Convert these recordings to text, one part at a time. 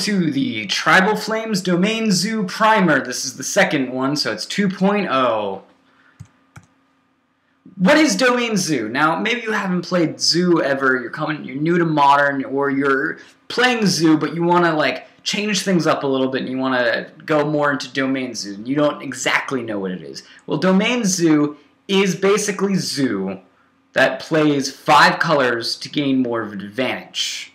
to the Tribal Flames Domain Zoo Primer. This is the second one, so it's 2.0. What is Domain Zoo? Now, maybe you haven't played Zoo ever, you're new to Modern, or you're playing Zoo, but you want to like change things up a little bit and you want to go more into Domain Zoo, and you don't exactly know what it is. Well, Domain Zoo is basically Zoo that plays 5 colors to gain more of an advantage.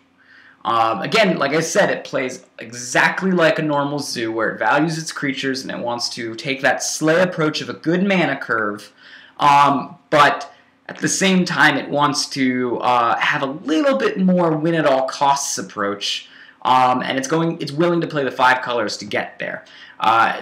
Again, like I said, it plays exactly like a normal Zoo, where it values its creatures and it wants to take that slay approach of a good mana curve, but at the same time it wants to have a little bit more win-at-all-costs approach, and it's willing to play the 5 colors to get there.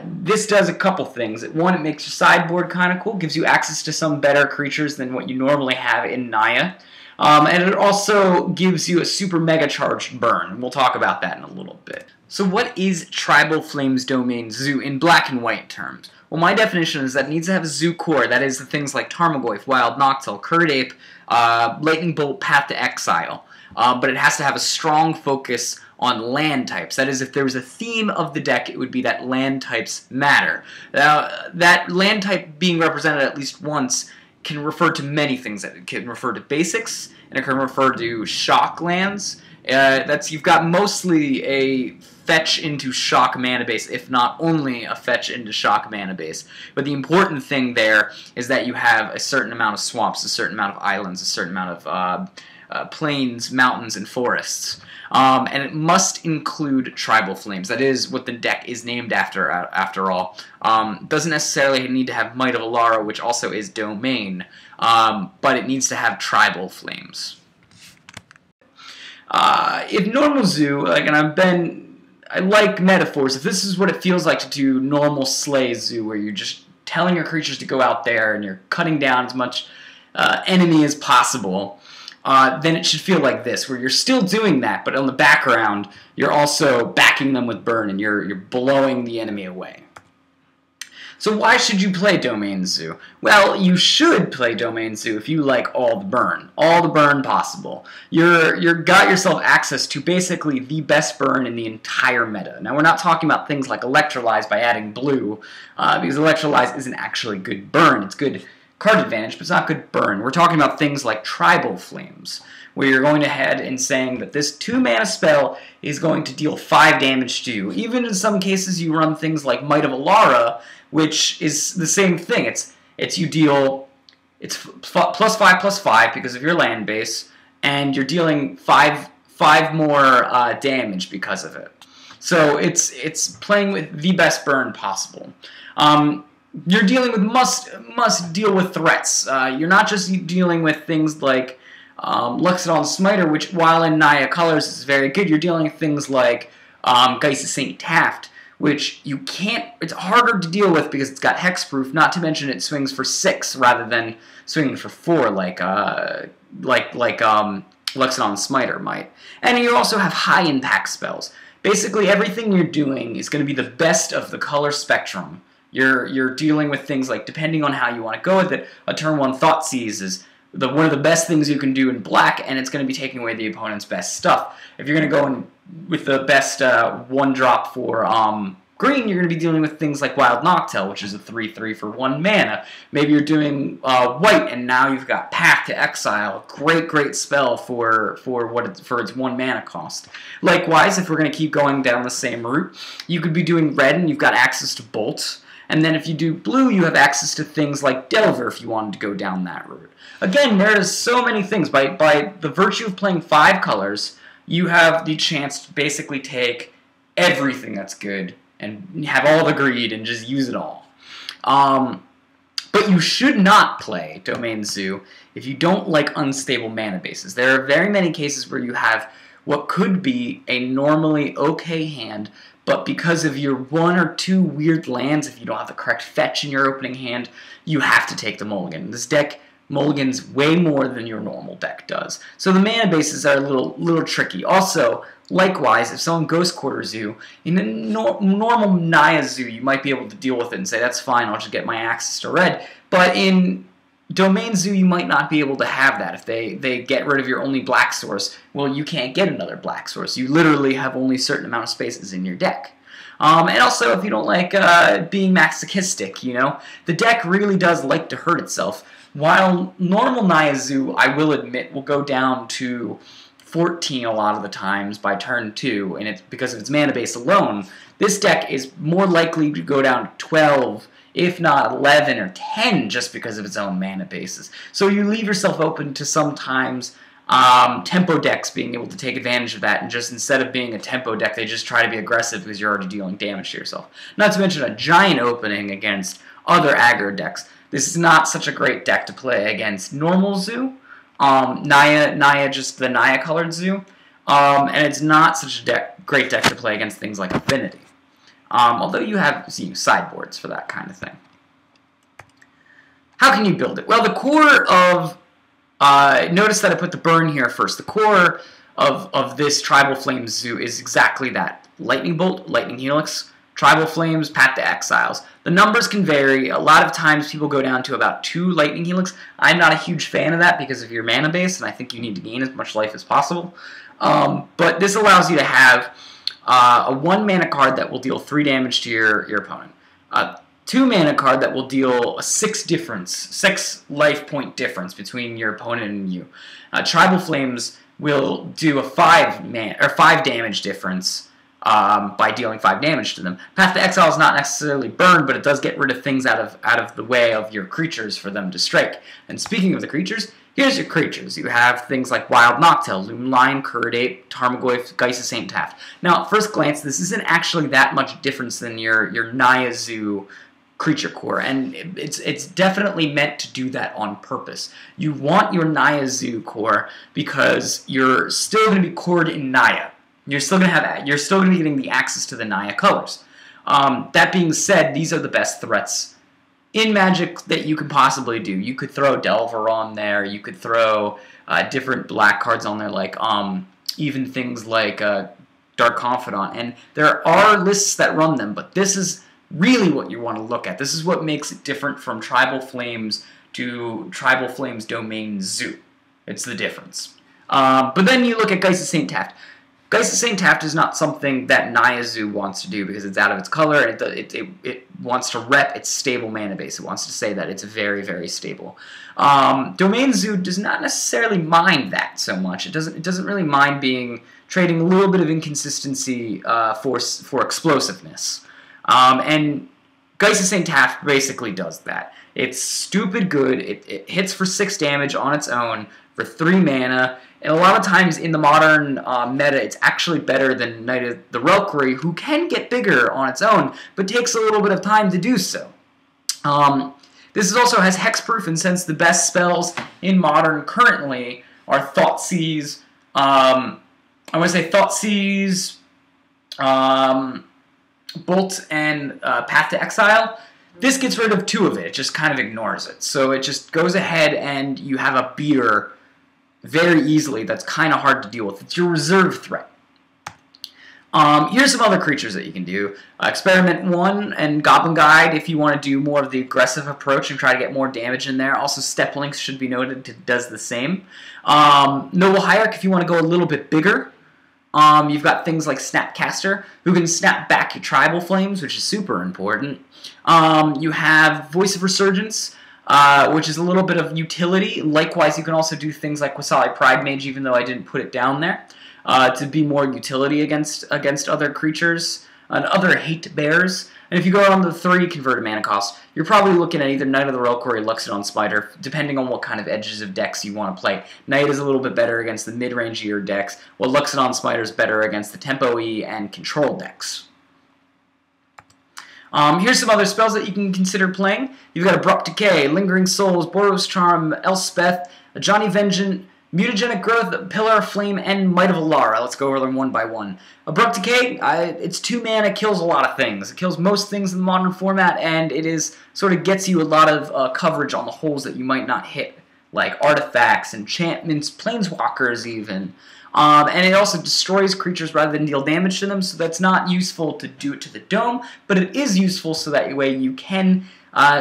This does a couple things. One, it makes your sideboard kind of cool, gives you access to some better creatures than what you normally have in Naya. And it also gives you a super mega charged burn. We'll talk about that in a little bit. So what is Tribal Flames Domain Zoo in black and white terms? Well, my definition is that it needs to have a Zoo core. That is the things like Tarmogoyf, Wild Noctowl, Curd Ape, Lightning Bolt, Path to Exile. But it has to have a strong focus on land types. That is, if there was a theme of the deck, it would be that land types matter. Now, that land type being represented at least once can refer to many things. It can refer to basics, and it can refer to shock lands. You've got mostly a fetch into shock mana base, if not only a fetch into shock mana base. But the important thing there is that you have a certain amount of swamps, a certain amount of islands, a certain amount of plains, mountains, and forests. And it must include Tribal Flames. That is what the deck is named after all. Doesn't necessarily need to have Might of Alara, which also is Domain, but it needs to have Tribal Flames. If normal Zoo, I like metaphors. If this is what it feels like to do normal Slay Zoo, where you're just telling your creatures to go out there and you're cutting down as much enemy as possible, then it should feel like this, where you're still doing that, but on the background, you're also backing them with burn, and you're blowing the enemy away. So why should you play Domain Zoo? Well, you should play Domain Zoo if you like all the burn possible. You've got yourself access to basically the best burn in the entire meta. Now, we're not talking about things like Electrolyze by adding blue, because Electrolyze isn't actually good burn. It's good card advantage, but it's not good burn. We're talking about things like Tribal Flames, where you're going ahead and saying that this 2-mana spell is going to deal 5 damage to you. Even in some cases, you run things like Might of Alara, which is the same thing. It's +5/+5 because of your land base, and you're dealing 5 more damage because of it. So it's playing with the best burn possible. You're dealing with must deal with threats. You're not just dealing with things like Luxodon Smiter, which while in Naya colors is very good. You're dealing with things like Geist of St. Taft, which you can't. It's harder to deal with because it's got hexproof. Not to mention it swings for 6 rather than swinging for 4 like Luxodon Smiter might. And you also have high impact spells. Basically, everything you're doing is going to be the best of the color spectrum. You're dealing with things like, depending on how you want to go with it, a turn 1 Thoughtseize is one of the best things you can do in black, and it's going to be taking away the opponent's best stuff. If you're going to go in with the best 1-drop for green, you're going to be dealing with things like Wild Noctowl, which is a 3/3 for 1 mana. Maybe you're doing white, and now you've got Path to Exile, great spell for its 1 mana cost. Likewise, if we're going to keep going down the same route, you could be doing red, and you've got access to Bolt. And then if you do blue, you have access to things like Delver if you wanted to go down that route. Again, there's so many things. By the virtue of playing 5 colors, you have the chance to basically take everything that's good and have all the greed and just use it all. But you should not play Domain Zoo if you don't like unstable mana bases. There are very many cases where you have what could be a normally okay hand, but because of your 1 or 2 weird lands, if you don't have the correct fetch in your opening hand, you have to take the mulligan. This deck mulligans way more than your normal deck does. So the mana bases are a little tricky. Also, likewise, if someone Ghost Quarters you, in a normal Naya Zoo, you might be able to deal with it and say, that's fine, I'll just get my access to red. But in Domain Zoo, you might not be able to have that. If they get rid of your only black source, well, you can't get another black source. You literally have only a certain amount of spaces in your deck. And also, if you don't like being masochistic, you know, the deck really does like to hurt itself. While normal Naya Zoo, I will admit, will go down to 14 a lot of the times by turn 2, and it's because of its mana base alone. This deck is more likely to go down to 12, if not 11 or 10, just because of its own mana bases. So you leave yourself open to sometimes tempo decks being able to take advantage of that, and just instead of being a tempo deck, they just try to be aggressive because you're already dealing damage to yourself. Not to mention a giant opening against other aggro decks. This is not such a great deck to play against normal Zoo, Naya, just the Naya colored Zoo, and it's not such a great deck to play against things like Affinity. Although you have sideboards for that kind of thing. How can you build it? Well, the core of notice that I put the burn here first. The core of this Tribal Flames Zoo is exactly that. Lightning Bolt, Lightning Helix, Tribal Flames, Path to Exiles. The numbers can vary. A lot of times people go down to about 2 Lightning Helix. I'm not a huge fan of that because of your mana base, and I think you need to gain as much life as possible. But this allows you to have a 1 mana card that will deal 3 damage to your opponent. 2 mana card that will deal a 6 life point difference between your opponent and you. Tribal Flames will do a 5 damage difference by dealing 5 damage to them. Path to Exile is not necessarily burn, but it does get rid of things out of the way of your creatures for them to strike. And speaking of the creatures, here's your creatures. You have things like Wild Noctowl, Loomlion, Curdape, Tarmogoyf, Geist of St. Taft. Now, at first glance, this isn't actually that much difference than your Naya Zoo creature core, and it's definitely meant to do that on purpose. You want your Naya Zoo core because you're still going to be cored in Naya. You're still going to be getting the access to the Naya colors. That being said, these are the best threats in Magic that you could possibly do. You could throw Delver on there. You could throw different black cards on there, like even things like Dark Confidant. And there are lists that run them, but this is really what you want to look at. This is what makes it different from Tribal Flames to Tribal Flames Domain Zoo. It's the difference. But then you look at Geist of St. Taft. Geist of St. Taft is not something that Naya Zoo wants to do because it's out of its color, and it wants to rep its stable mana base. It wants to say that it's very, very stable. Domain Zoo does not necessarily mind that so much. It doesn't really mind trading a little bit of inconsistency for explosiveness. And Geist of St. Taft basically does that. It's stupid good. It hits for 6 damage on its own for 3 mana. And a lot of times in the modern meta, it's actually better than Knight of the Reliquary, who can get bigger on its own, but takes a little bit of time to do so. This also has hexproof, and since the best spells in modern currently are Thoughtseize, I want to say Thoughtseize, Bolt, and Path to Exile, this gets rid of 2 of it. It just kind of ignores it. So it just goes ahead and you have a beater very easily that's kind of hard to deal with. It's your reserve threat. Here's some other creatures that you can do. Experiment 1 and Goblin Guide if you want to do more of the aggressive approach and try to get more damage in there. Also, Step Links should be noted, it does the same. Noble Hierarch if you want to go a little bit bigger. You've got things like Snapcaster, who can snap back your Tribal Flames, which is super important. You have Voice of Resurgence, which is a little bit of utility. Likewise, you can also do things like Wasali Pride Mage, even though I didn't put it down there, to be more utility against other creatures and other hate bears. And if you go on the 3 converted mana cost, you're probably looking at either Knight of the Reliquary or Luxodon Spider, depending on what kind of edges of decks you want to play. Knight is a little bit better against the mid-rangier decks, while Luxodon Spider is better against the Tempo-y and Control decks. Here's some other spells that you can consider playing. You've got Abrupt Decay, Lingering Souls, Boros Charm, Elspeth, Johnny Vengeance, Mutagenic Growth, Pillar of Flame, and Might of Alara. Let's go over them one by one. Abrupt Decay, it's 2 mana, kills a lot of things. It kills most things in the modern format, and it is sort of gets you a lot of coverage on the holes that you might not hit, like artifacts, enchantments, planeswalkers even. And it also destroys creatures rather than deal damage to them, so that's not useful to do it to the dome, but it is useful so that way you can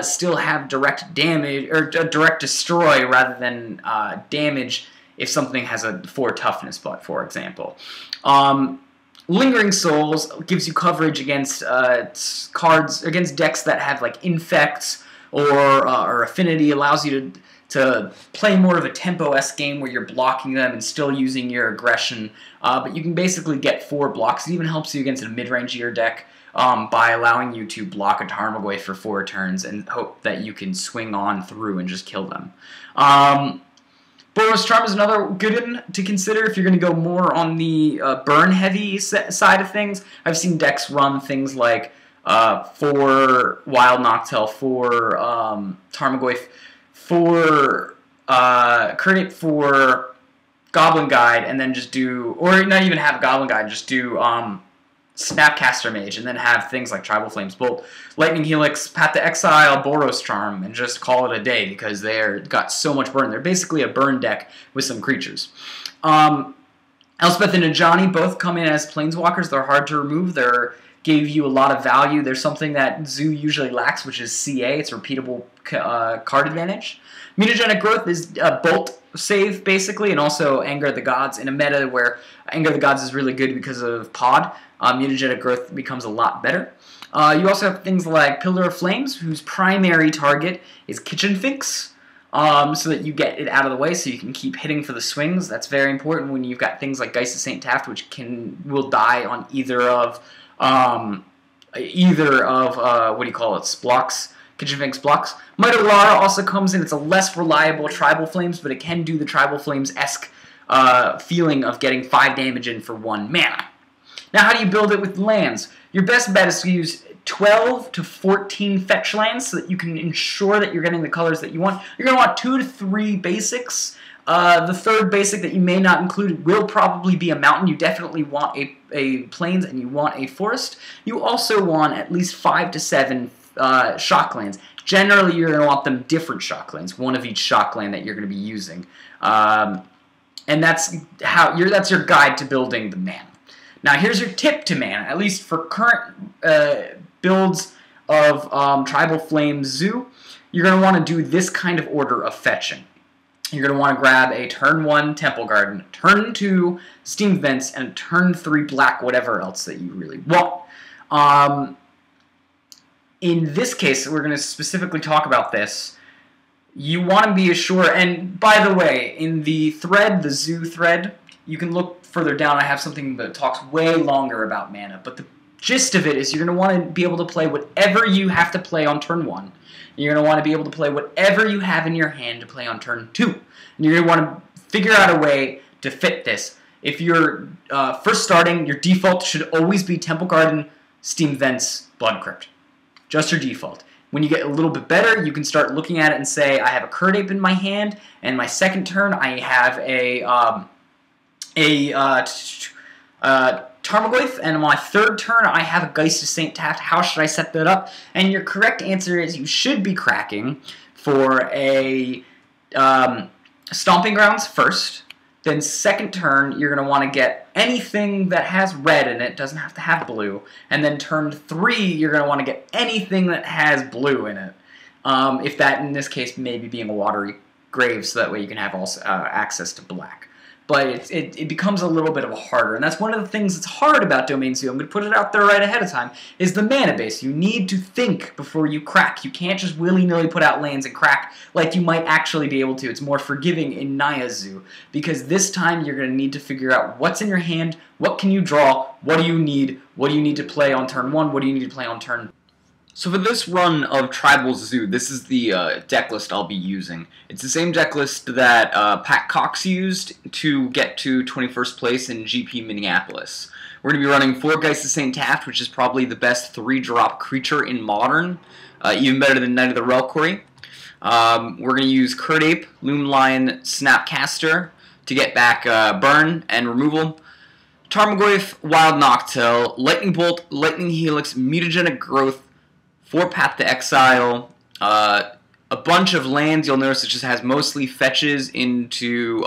still have direct damage, or direct destroy rather than damage if something has a 4 toughness, but for example. Lingering Souls gives you coverage against cards, against decks that have like infects or affinity, allows you to play more of a tempo-esque game where you're blocking them and still using your aggression. But you can basically get 4 blocks. It even helps you against a mid-range of your deck by allowing you to block a Tarmogoyf for 4 turns and hope that you can swing on through and just kill them. Boros Charm is another good one to consider if you're going to go more on the burn-heavy side of things. I've seen decks run things like 4 Wild Noctowl, 4 Tarmogoyf, 4 Credit, 4 Goblin Guide, and then just do, or not even have a Goblin Guide, just do Snapcaster Mage, and then have things like Tribal Flames Bolt, Lightning Helix, Path to Exile, Boros Charm, and just call it a day because they're got so much burn. They're basically a burn deck with some creatures. Elspeth and Ajani both come in as Planeswalkers. They're hard to remove. They're gave you a lot of value. There's something that Zoo usually lacks, which is CA. It's repeatable card advantage. Mutagenic Growth is a Bolt save, basically, and also Anger of the Gods in a meta where Anger of the Gods is really good because of Pod. Mutagenic Growth becomes a lot better. You also have things like Pillar of Flames, whose primary target is Kitchen Finks, so that you get it out of the way so you can keep hitting for the swings. That's very important when you've got things like Geist of St. Taft, which will die on either of what do you call it, blocks, Kitchen Finks blocks. Might of Lara also comes in. It's a less reliable Tribal Flames, but it can do the Tribal Flames-esque feeling of getting 5 damage in for 1 mana. Now, how do you build it with lands? Your best bet is to use 12 to 14 fetch lands so that you can ensure that you're getting the colors that you want. You're going to want 2 to 3 basics. The third basic that you may not include will probably be a mountain. You definitely want a plains and you want a forest. You also want at least 5 to 7 shock lands. Generally, you're going to want them different shock lands, one of each shock land that you're going to be using. And that's your guide to building the mana. Now, here's your tip to mana, at least for current builds of Tribal Flame Zoo. You're going to want to do this kind of order of fetching. You're going to want to grab a turn 1 Temple Garden, turn 2 Steam Vents, and turn 3 Black, whatever else that you really want. In this case, we're going to specifically talk about this. You want to be assured, and by the way, in the thread, the Zoo thread, you can look further down. I have something that talks way longer about mana, but the gist of it is you're going to want to be able to play whatever you have to play on turn 1. You're going to want to be able to play whatever you have in your hand to play on turn 2. And you're going to want to figure out a way to fit this. If you're first starting, your default should always be Temple Garden, Steam Vents, Blood Crypt. Just your default. When you get a little bit better, you can start looking at it and say, I have a Curd Ape in my hand, and my second turn I have a Tarmogoyf, and on my third turn I have a Geist of St. Taft. How should I set that up? And your correct answer is you should be cracking for a Stomping Grounds first. Then second turn, you're going to want to get anything that has red in it, doesn't have to have blue. And then turn 3, you're going to want to get anything that has blue in it. If that, in this case, maybe being a Watery Grave, so that way you can have also access to black. But it becomes a little bit of a harder, and that's one of the things that's hard about Domain Zoo. I'm going to put it out there right ahead of time, is the mana base. You need to think before you crack. You can't just willy-nilly put out lands and crack like you might actually be able to. It's more forgiving in Naya Zoo, because this time you're going to need to figure out what's in your hand, what can you draw, what do you need to play on turn 1, what do you need to play on turn 2. So for this run of Tribal Zoo, this is the deck list I'll be using. It's the same deck list that Pat Cox used to get to 21st place in GP Minneapolis. We're going to be running 4 Geist of St. Taft, which is probably the best 3-drop creature in Modern, even better than Knight of the Reliquary. We're going to use Curd Ape, Loom Lion, Snapcaster to get back burn and removal. Tarmogoyf, Wild Noctowl, Lightning Bolt, Lightning Helix, Mutagenic Growth, 4 Path to Exile, a bunch of lands. You'll notice it just has mostly fetches into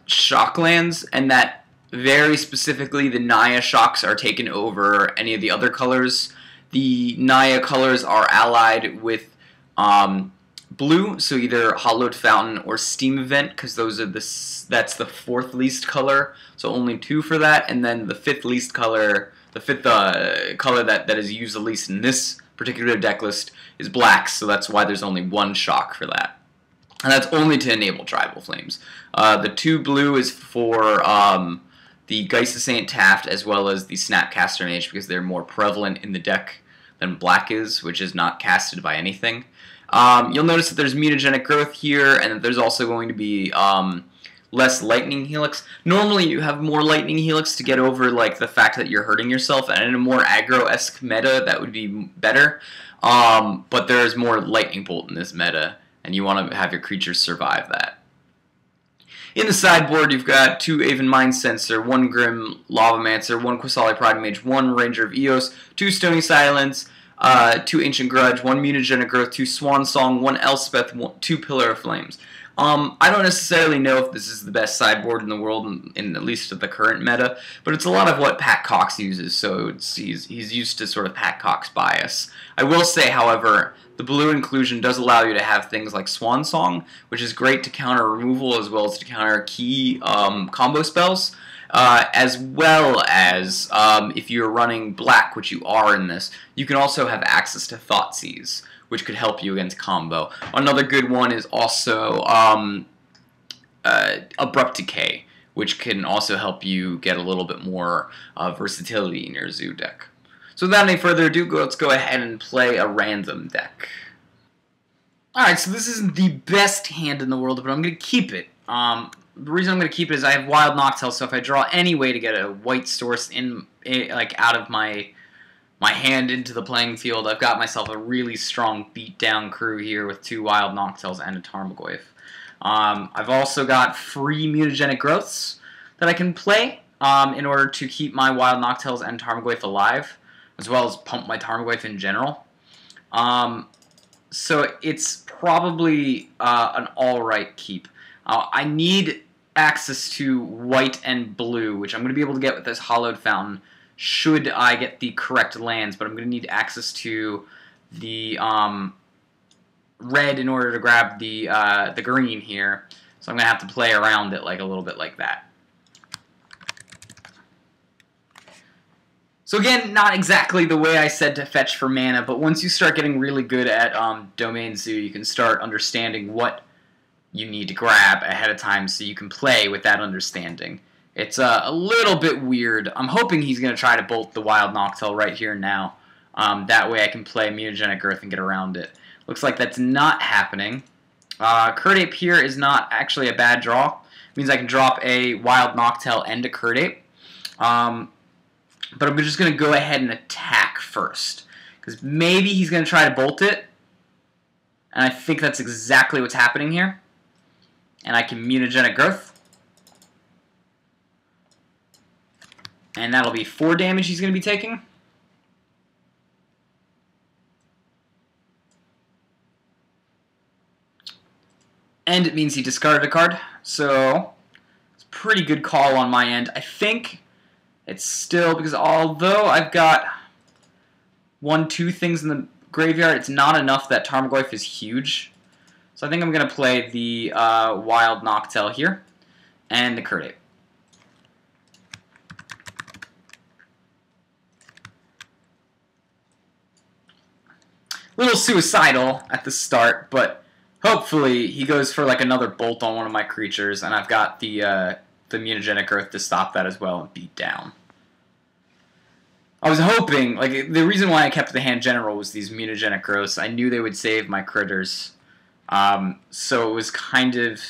shock lands, and that very specifically the Naya shocks are taken over any of the other colors. the Naya colors are allied with blue, so either Hollowed Fountain or Steam Event, because those are that's the fourth least color, so only 2 for that, and then the fifth least color, the fifth color that is used the least in this particular deck list is black, so that's why there's only 1 shock for that. And that's only to enable Tribal Flames. The 2 blue is for the Geist of St. Taft as well as the Snapcaster Mage, because they're more prevalent in the deck than black is, which is not casted by anything. You'll notice that there's Mutagenic Growth here, and that there's also going to be less Lightning Helix. Normally you have more Lightning Helix to get over like the fact that you're hurting yourself, and in a more aggro-esque meta that would be better. But there's more Lightning Bolt in this meta, and you want to have your creatures survive that. In the sideboard, you've got 2 Aven Mind Sensor, 1 Grim Lavamancer, 1 Qasali Pride Mage, 1 Ranger of Eos, 2 Stony Silence, 2 Ancient Grudge, 1 Mutagenic Growth, 2 Swan Song, 1 Elspeth, 2 Pillar of Flames. I don't necessarily know if this is the best sideboard in the world, in at least the current meta, but it's a lot of what Pat Cox uses, so he's used to sort of Pat Cox bias. I will say, however, the blue inclusion does allow you to have things like Swan Song, which is great to counter removal as well as to counter key combo spells, as well as if you're running black, which you are in this, you can also have access to Thoughtseize, which could help you against combo. Another good one is also Abrupt Decay, which can also help you get a little bit more versatility in your Zoo deck. So without any further ado, let's go ahead and play a random deck. Alright, so this isn't the best hand in the world, but I'm going to keep it. The reason I'm going to keep it is I have Wild Noctowl, so if I draw any way to get a white source out of my hand into the playing field, I've got myself a really strong beat-down crew here with 2 Wild Noctowls and a Tarmogoyf. I've also got free Mutagenic Growths that I can play in order to keep my Wild Noctowls and Tarmogoyf alive, as well as pump my Tarmogoyf in general. So it's probably an alright keep. I need access to white and blue, which I'm going to be able to get with this Hollowed Fountain, should I get the correct lands, but I'm going to need access to the red in order to grab the green here, so I'm going to have to play around it like a little bit like that. So again, not exactly the way I said to fetch for mana, but once you start getting really good at Domain Zoo, you can start understanding what you need to grab ahead of time so you can play with that understanding. It's a little bit weird. I'm hoping he's going to try to bolt the Wild Noctowl right here and now. That way I can play Mutagenic Growth and get around it. Looks like that's not happening. Curdape here is not actually a bad draw. It means I can drop a Wild Noctowl and a Curdape. But I'm just going to go ahead and attack first, because maybe he's going to try to bolt it, and I think that's exactly what's happening here. And I can Mutagenic Growth. And that'll be 4 damage he's going to be taking. And it means he discarded a card, so it's a pretty good call on my end. I think it's still, because although I've got 1, 2 things in the graveyard, it's not enough that Tarmogoyf is huge. So I think I'm going to play the Wild Noctowl here, and the Curdape. Little suicidal at the start, but hopefully he goes for like another bolt on one of my creatures, and I've got the Mutagenic Growth to stop that as well and beat down. I was hoping, like, the reason why I kept the hand general was these Mutagenic Growths. I knew they would save my critters, so it was kind of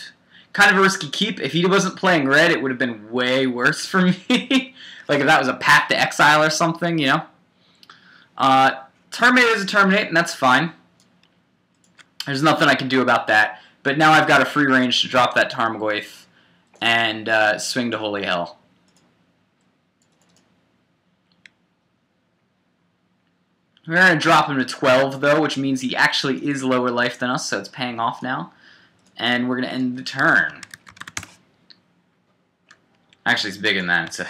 a risky keep. If he wasn't playing red, it would have been way worse for me. Like if that was a Path to Exile or something, you know. Terminate is a terminate, and that's fine. There's nothing I can do about that. But now I've got a free range to drop that Tarmogoyf and swing to Holy Hell. We're going to drop him to 12, though, which means he actually is lower life than us, so it's paying off now. And we're going to end the turn. Actually, it's bigger than that.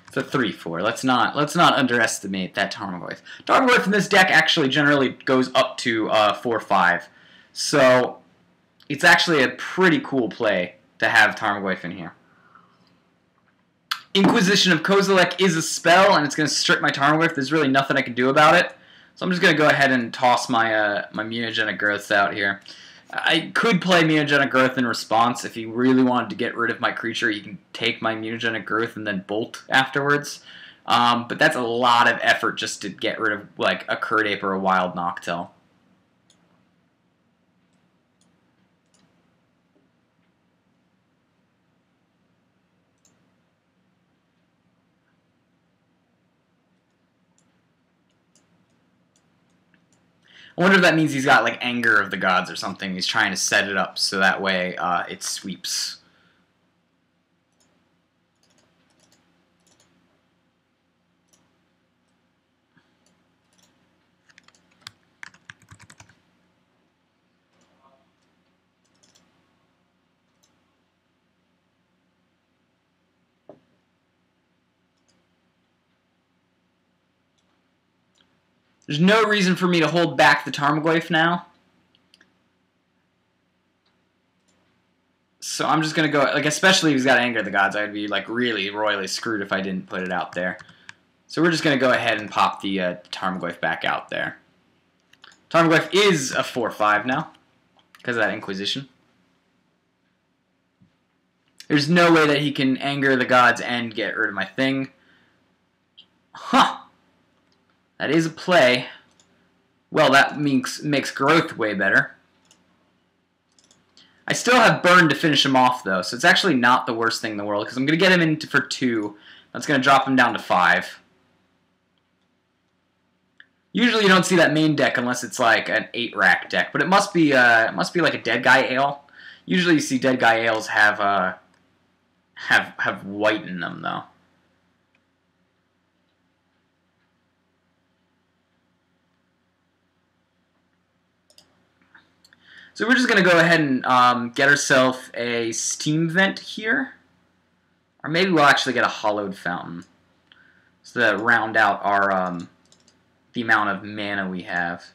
It's It's a 3/4. Let's not underestimate that Tarmogoyf. Tarmogoyf in this deck actually generally goes up to 4/5. So it's actually a pretty cool play to have Tarmogoyf in here. Inquisition of Kozilek is a spell, and it's going to strip my Tarmogoyf. There's really nothing I can do about it. So I'm just going to go ahead and toss my my Mutagenic Growths out here. I could play Mutagenic Growth in response. If he really wanted to get rid of my creature, he can take my Mutagenic Growth and then bolt afterwards. But that's a lot of effort just to get rid of like a Curd Ape or a Wild Noctowl. I wonder if that means he's got like Anger of the Gods or something. He's trying to set it up so that way it sweeps. There's no reason for me to hold back the Tarmogoyf now. So I'm just going to go, like, especially if he's got Anger of the Gods, I'd be, like, really royally screwed if I didn't put it out there. So we're just going to go ahead and pop the Tarmogoyf back out there. Tarmogoyf is a 4/5 now, because of that Inquisition. There's no way that he can Anger the Gods and get rid of my thing. Huh. That is a play. Well, that makes growth way better. I still have burn to finish him off, though, so it's actually not the worst thing in the world, because I'm going to get him in for 2. That's going to drop him down to 5. Usually you don't see that main deck unless it's like an 8-rack deck, but it must be like a Dead Guy Ale. Usually you see Dead Guy Ales have white in them, though. So we're just going to go ahead and get ourselves a Steam Vent here. Or maybe we'll actually get a Hollowed Fountain. So that round out our the amount of mana we have.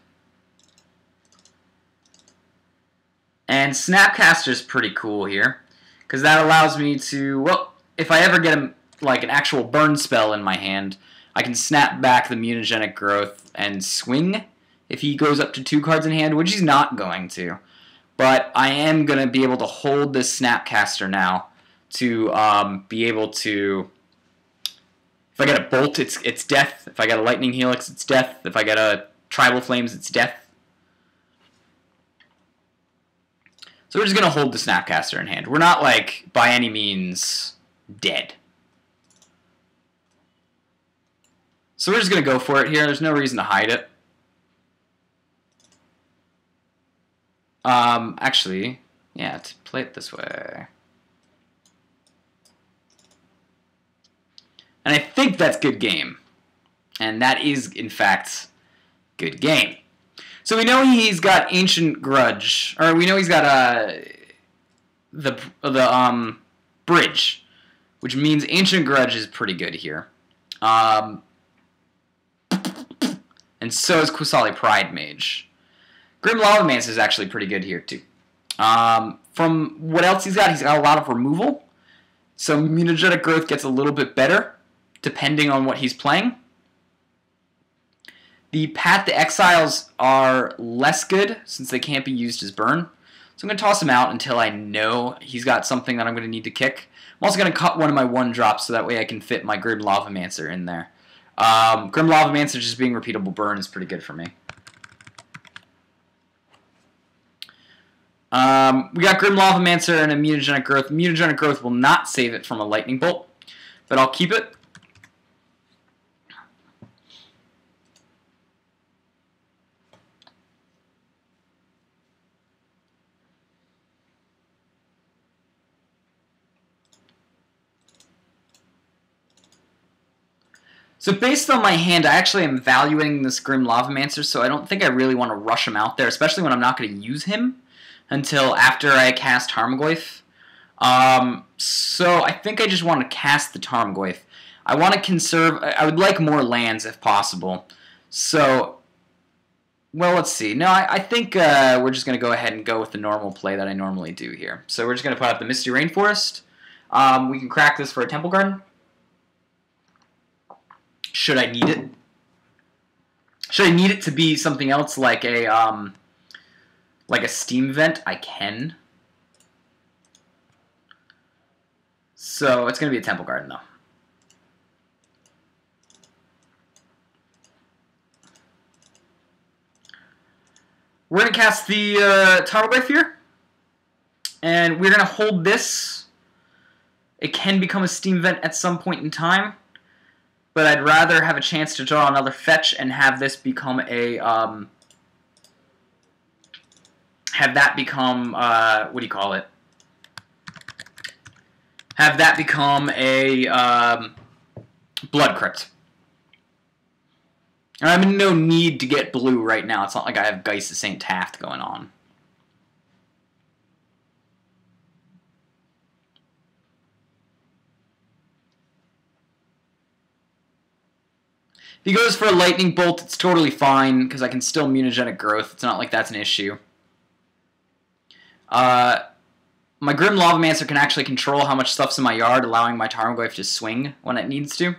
And Snapcaster is pretty cool here. Because that allows me to, well, if I ever get like an actual burn spell in my hand, I can snap back the Mutagenic Growth and swing if he goes up to 2 cards in hand, which he's not going to. But I am going to be able to hold this Snapcaster now to be able to... If I get a Bolt, it's death. If I get a Lightning Helix, it's death. If I get a Tribal Flames, it's death. So we're just going to hold the Snapcaster in hand. We're not, like, by any means dead. So we're just going to go for it here. There's no reason to hide it. Actually, yeah, to play it this way. And I think that's good game. And that is, in fact, good game. So we know he's got Ancient Grudge, or we know he's got the Bridge, which means Ancient Grudge is pretty good here. And so is Qasali Pridemage. Grim Lavamancer is actually pretty good here, too. From what else he's got a lot of removal. So Mutagenic Growth gets a little bit better, depending on what he's playing. The Path to Exiles are less good, since they can't be used as burn. So I'm going to toss him out until I know he's got something that I'm going to need to kick. I'm also going to cut one of my 1-drops so that way I can fit my Grim Lavamancer in there. Grim Lavamancer just being repeatable burn is pretty good for me. We got Grim Lavamancer and a Mutagenic Growth. Mutagenic Growth will not save it from a Lightning Bolt, but I'll keep it. So based on my hand, I actually am valuing this Grim Lavamancer, so I don't think I really want to rush him out there, especially when I'm not going to use him until after I cast Tarmogoyf. So I think I just want to cast the Tarmogoyf. I want to conserve. I would like more lands if possible. So, well, let's see. No, I think we're just going to go ahead and go with the normal play that I normally do here. So we're just going to put out the Misty Rainforest. We can crack this for a Temple Garden. Should I need it? Should I need it to be something else like a steam vent? I can. So it's going to be a Temple Garden, though. We're going to cast the Tarmogoyf here, and we're going to hold this. It can become a steam vent at some point in time, but I'd rather have a chance to draw another fetch and have this become a, what do you call it? Have that become a Blood Crypt. And I'm in no need to get blue right now. It's not like I have Geist of St. Taft going on. If he goes for a Lightning Bolt, it's totally fine, because I can still Mutagenic Growth. It's not like that's an issue. My Grim Lavamancer can actually control how much stuff's in my yard, allowing my Tarmogoyf to swing when it needs to.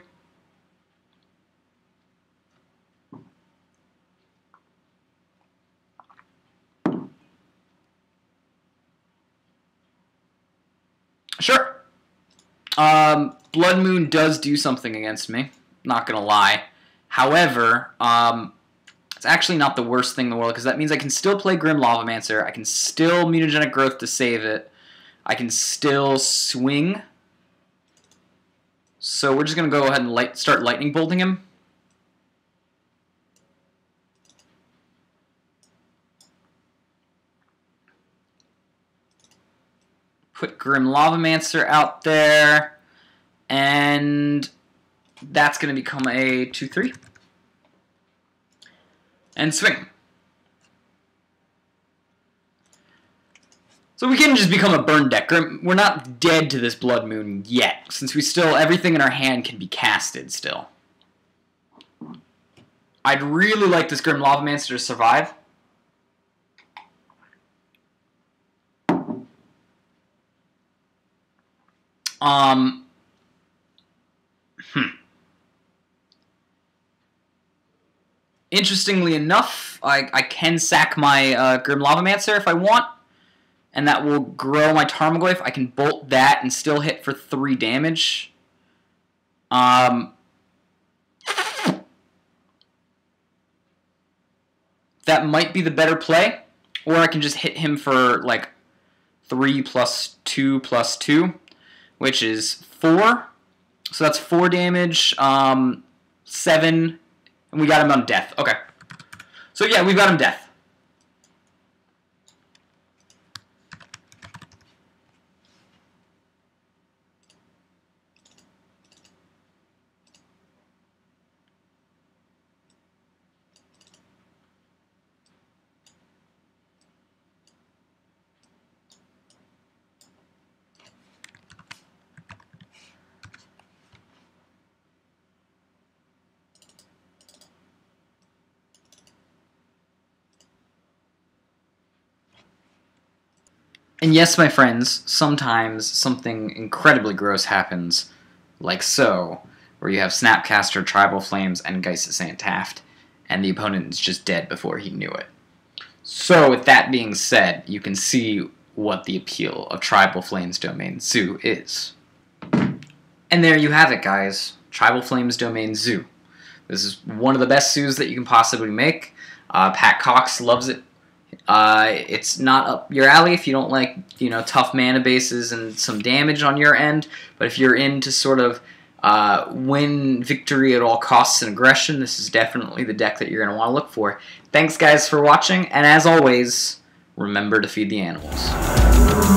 Sure. Blood Moon does do something against me. Not gonna lie. However, it's actually not the worst thing in the world, because that means I can still play Grim Lavamancer. I can still Mutagenic Growth to save it. I can still swing. So we're just gonna go ahead and start Lightning Bolting him. Put Grim Lavamancer out there, and that's going to become a 2/3. And swing. So we can just become a burn deck. We're not dead to this Blood Moon yet, since everything in our hand can be casted still. I'd really like this Grim Lavamancer to survive. Interestingly enough, I can sack my Grim Lavamancer if I want, and that will grow my Tarmogoyf. I can bolt that and still hit for 3 damage. That might be the better play, or I can just hit him for like 3 + 2 + 2, which is 4. So that's 4 damage, 7, and we got him on death. Okay. So yeah, we've got him death. And yes, my friends, sometimes something incredibly gross happens, like so, where you have Snapcaster, Tribal Flames, and Geist of St. Taft, and the opponent is just dead before he knew it. So, with that being said, you can see what the appeal of Tribal Flames Domain Zoo is. And there you have it, guys. Tribal Flames Domain Zoo. This is one of the best zoos that you can possibly make. Pat Cox loves it. It's not up your alley if you don't like, tough mana bases and some damage on your end. But if you're into sort of win victory at all costs and aggression, this is definitely the deck that you're going to want to look for. Thanks, guys, for watching. And as always, remember to feed the animals.